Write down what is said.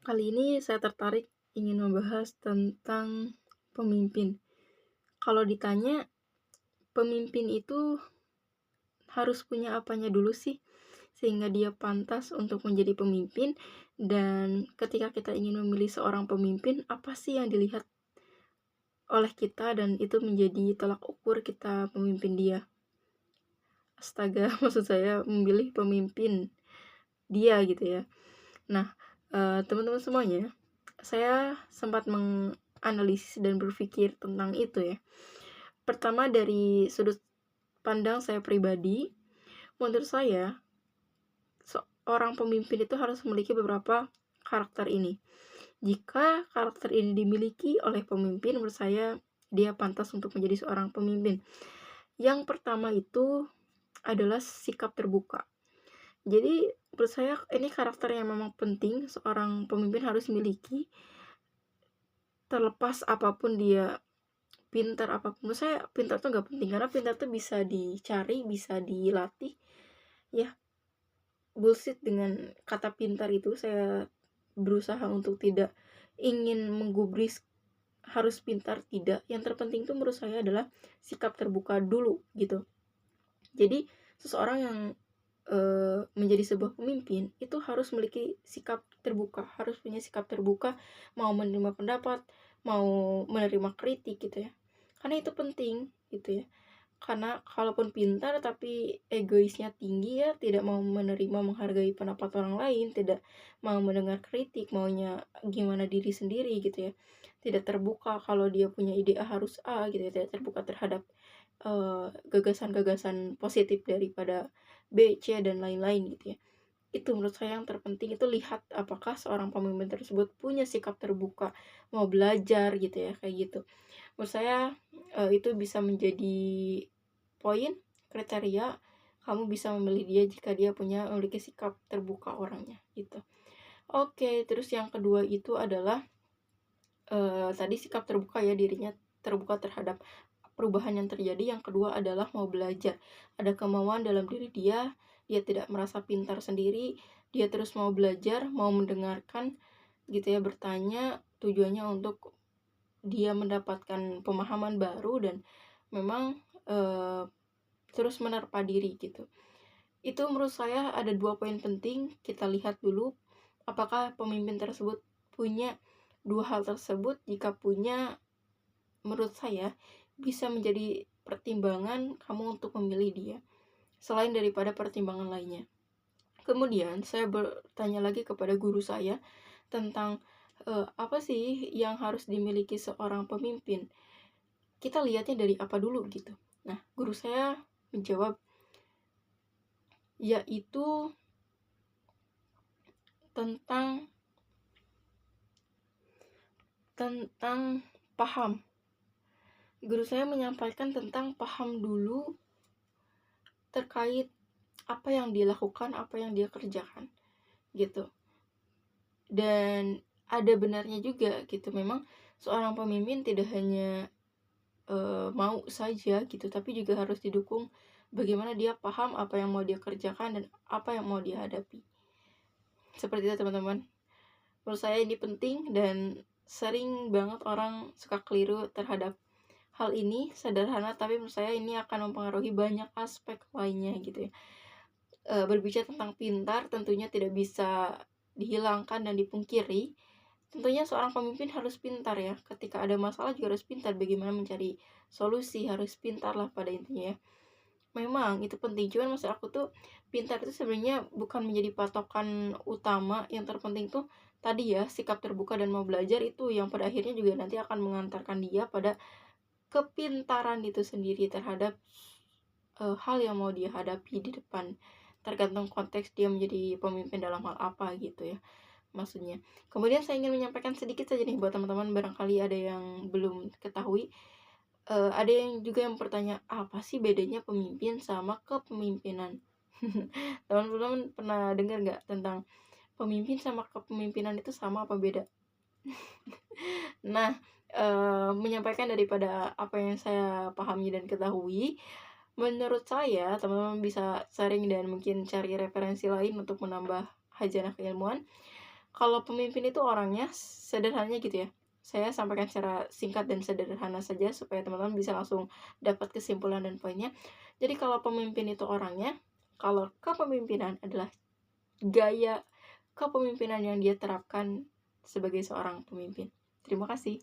Kali ini saya tertarik ingin membahas tentang pemimpin. Kalau ditanya, pemimpin itu harus punya apanya dulu sih, sehingga dia pantas untuk menjadi pemimpin, dan ketika kita ingin memilih seorang pemimpin, apa sih yang dilihat oleh kita, dan itu menjadi tolak ukur kita memimpin dia. Astaga, maksud saya memilih pemimpin dia gitu ya. Nah, teman-teman semuanya, saya sempat menganalisis dan berpikir tentang itu ya. Pertama, dari sudut pandang saya pribadi, menurut saya seorang pemimpin itu harus memiliki beberapa karakter ini. Jika karakter ini dimiliki oleh pemimpin, menurut saya dia pantas untuk menjadi seorang pemimpin. Yang pertama itu adalah sikap terbuka. Jadi menurut saya ini karakter yang memang penting seorang pemimpin harus miliki, terlepas apapun dia pintar apapun. Menurut saya pintar tuh gak penting, karena pintar tuh bisa dicari, bisa dilatih ya. Bullshit dengan kata pintar itu. Saya berusaha untuk tidak ingin menggubris harus pintar, tidak. Yang terpenting tuh menurut saya adalah sikap terbuka dulu gitu. Jadi seseorang yang menjadi sebuah pemimpin itu harus memiliki sikap terbuka, harus punya sikap terbuka, mau menerima pendapat, mau menerima kritik gitu ya, karena itu penting gitu ya. Karena kalaupun pintar tapi egoisnya tinggi ya, tidak mau menerima menghargai pendapat orang lain, tidak mau mendengar kritik, maunya gimana diri sendiri gitu ya, tidak terbuka kalau dia punya ide A harus A gitu ya, tidak terbuka terhadap gagasan-gagasan positif daripada B, C, dan lain-lain gitu ya. Itu menurut saya yang terpenting, itu lihat apakah seorang pemimpin tersebut punya sikap terbuka, mau belajar gitu ya, kayak gitu. Menurut saya itu bisa menjadi poin kriteria kamu bisa memilih dia jika dia memiliki sikap terbuka orangnya gitu. Oke, terus yang kedua itu adalah tadi sikap terbuka ya, dirinya terbuka terhadap perubahan yang terjadi. Yang kedua adalah mau belajar, ada kemauan dalam diri dia, dia tidak merasa pintar sendiri, dia terus mau belajar, mau mendengarkan gitu ya, bertanya, tujuannya untuk dia mendapatkan pemahaman baru dan memang terus menerpa diri gitu. Itu menurut saya ada 2 poin penting. Kita lihat dulu apakah pemimpin tersebut punya 2 hal tersebut. Jika punya, menurut saya bisa menjadi pertimbangan kamu untuk memilih dia, selain daripada pertimbangan lainnya. Kemudian saya bertanya lagi kepada guru saya tentang apa sih yang harus dimiliki seorang pemimpin. Kita lihatnya dari apa dulu gitu. Nah, guru saya menjawab, yaitu tentang paham. Guru saya menyampaikan tentang paham dulu terkait apa yang dia lakukan, apa yang dia kerjakan gitu. Dan ada benarnya juga gitu, memang seorang pemimpin tidak hanya mau saja gitu, tapi juga harus didukung bagaimana dia paham apa yang mau dia kerjakan dan apa yang mau dia hadapi. Seperti itu teman-teman. Menurut saya ini penting dan sering banget orang suka keliru terhadap hal ini. Sederhana tapi menurut saya ini akan mempengaruhi banyak aspek lainnya gitu ya. Berbicara tentang pintar tentunya tidak bisa dihilangkan dan dipungkiri. Tentunya seorang pemimpin harus pintar ya. Ketika ada masalah juga harus pintar bagaimana mencari solusi, harus pintar lah pada intinya ya. Memang itu penting, cuman maksud aku tuh pintar itu sebenarnya bukan menjadi patokan utama. Yang terpenting tuh tadi ya, sikap terbuka dan mau belajar, itu yang pada akhirnya juga nanti akan mengantarkan dia pada kepintaran itu sendiri terhadap hal yang mau dia hadapi di depan, tergantung konteks dia menjadi pemimpin dalam hal apa gitu ya maksudnya. Kemudian saya ingin menyampaikan sedikit saja nih buat teman-teman, barangkali ada yang belum ketahui. Ada yang juga yang bertanya, apa sih bedanya pemimpin sama kepemimpinan? Teman-teman pernah dengar nggak tentang pemimpin sama kepemimpinan itu sama apa beda? Nah, menyampaikan daripada apa yang saya pahami dan ketahui, menurut saya teman-teman bisa sharing dan mungkin cari referensi lain untuk menambah khazanah keilmuan. Kalau pemimpin itu orangnya sederhananya gitu ya, saya sampaikan secara singkat dan sederhana saja supaya teman-teman bisa langsung dapat kesimpulan dan poinnya. Jadi kalau pemimpin itu orangnya, kalau kepemimpinan adalah gaya kepemimpinan yang dia terapkan sebagai seorang pemimpin. Terima kasih.